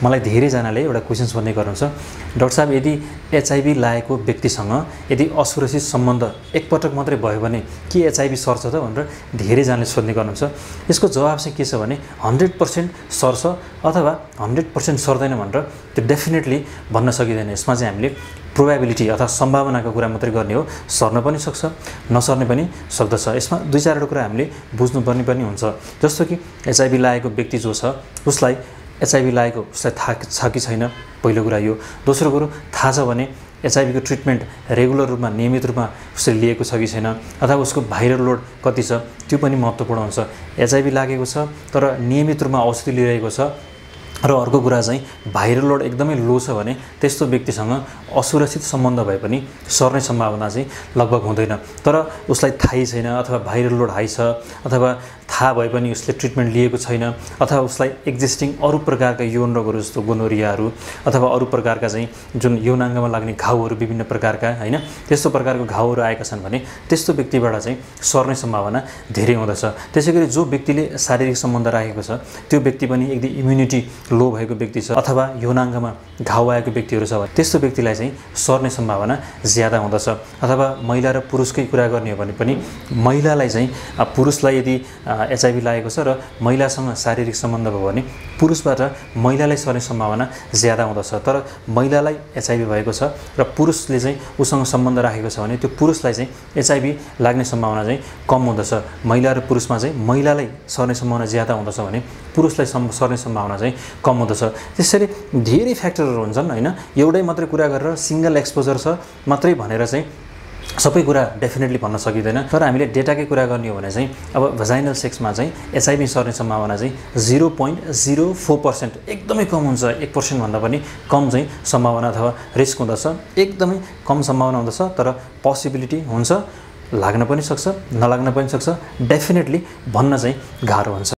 मलाई धेरैजनाले एउटा क्वेसन सोध्ने गर्नुहुन्छ, डाक्टर साहब यदि एचआईभी लागेको व्यक्तिसँग यदि असुरक्षित सम्बन्ध एकपटक मात्रै भयो भने के एचआईभी सर्छ त भनेर धेरैजनाले सोध्ने गर्नुहुन्छ। यसको जवाब चाहिँ के छ भने 100% सर्छ अथवा 100% सर्दैन भनेर त्यो डेफिनेटली भन्न सकिँदैन। यसमा चाहिँ हामीले प्रोबेबिलिटी अथवा सम्भावनाको कुरा मात्रै गर्ने हो। सर्न पनि सक्छ, नसर्ने पनि सक्दछ। यसमा दुई चारवटा कुरा हामीले बुझ्नुपर्ने पनि हुन्छ। जस्तो कि एचआईभी लागेको व्यक्ति जो छ उसलाई एचआईभी लागेको उसलाई थाहा छ कि छैन, पहिलो कुरा यो। दोस्रो कुरो, थाहा छ भने एचआईभीको ट्रिटमेन्ट रेगुलर रूपमा नियमित रूपमा उसले लिएको छ कि छैन, अथवा उसको भाइरल लोड कति छ, त्यो पनि महत्त्वपूर्ण हुन्छ। एचआईभी लागेको छ तर नियमित रूपमा औषधि लिइरहेको छ र अर्को कुरा चाहिँ भाइरल लोड एकदमै लो छ भने त्यस्तो व्यक्तिसँग असुरक्षित सम्बन्ध भए पनि सर्ने सम्भावना चाहिँ लगभग हुँदैन। तर उसलाई थाहै छैन अथवा भाइरल लोड हाई छ अथवा थाहा भए पनि उसले ट्रिटमेन्ट लिएको छैन अथवा उसलाई एक्जिस्टिङ अरू प्रकारका यौन रोगहरू जस्तो गोनोरियाहरू अथवा अरू प्रकारका चाहिँ जुन यौनाङ्गमा लाग्ने घाउहरू विभिन्न प्रकारका हैन त्यस्तो प्रकारको घाउहरू आएका छन् भने त्यस्तो व्यक्तिबाट चाहिँ सर्ने सम्भावना धेरै हुँदछ। त्यसैगरी जो व्यक्तिले शारीरिक सम्बन्ध राखेको छ त्यो व्यक्ति पनि एकदम इम्युनिटी लो भएको व्यक्ति छ अथवा यौनाङ्गमा घाउ आएको व्यक्तिहरू छ भने त्यस्तो व्यक्तिलाई चाहिँ सर्ने सम्भावना ज्यादा हुँदछ। अथवा महिला र पुरुषकै कुरा गर्ने हो भने पनि महिलालाई चाहिँ पुरुषलाई यदि एचआईभी लागेको छ र महिलासँग शारीरिक सम्बन्ध भयो भने पुरुषबाट महिलालाई सर्ने सम्भावना ज्यादा हुँदछ। तर महिलालाई एचआईभी भएको छ र पुरुषले चाहिँ उसँग सम्बन्ध राखेको छ भने त्यो पुरुषलाई चाहिँ एचआईभी लाग्ने सम्भावना चाहिँ कम हुँदछ। महिला र पुरुषमा चाहिँ महिलालाई सर्ने सम्भावना ज्यादा हुँदछ भने पुरुषलाई सर्ने सम्भावना चाहिँ कम हुँदछ। त्यसरी धेरै फ्याक्टरहरू हुन्छन् हैन। एउटै मात्रै कुरा गरेर सिंगल एक्सपोजर छ मात्रै भनेर चाहिँ सबै कुरा डेफिनेटली भन्न सकिँदैन। तर हामीले डेटाकै कुरा गर्ने हो भने चाहिँ अब भजाइनल सेक्समा चाहिँ एचआईभी सर्ने सम्भावना चाहिँ 0.04% एकदमै कम हुन्छ। 1% भन्दा पनि कम चाहिँ सम्भावना अथवा रिस्क हुँदछ। एकदमै कम सम्भावना हुँदछ तर पोसिबिलिटी हुन्छ, लाग्न पनि सक्छ, नलाग्न पनि सक्छ। डेफिनेटली भन्न चाहिँ गाह्रो हुन्छ।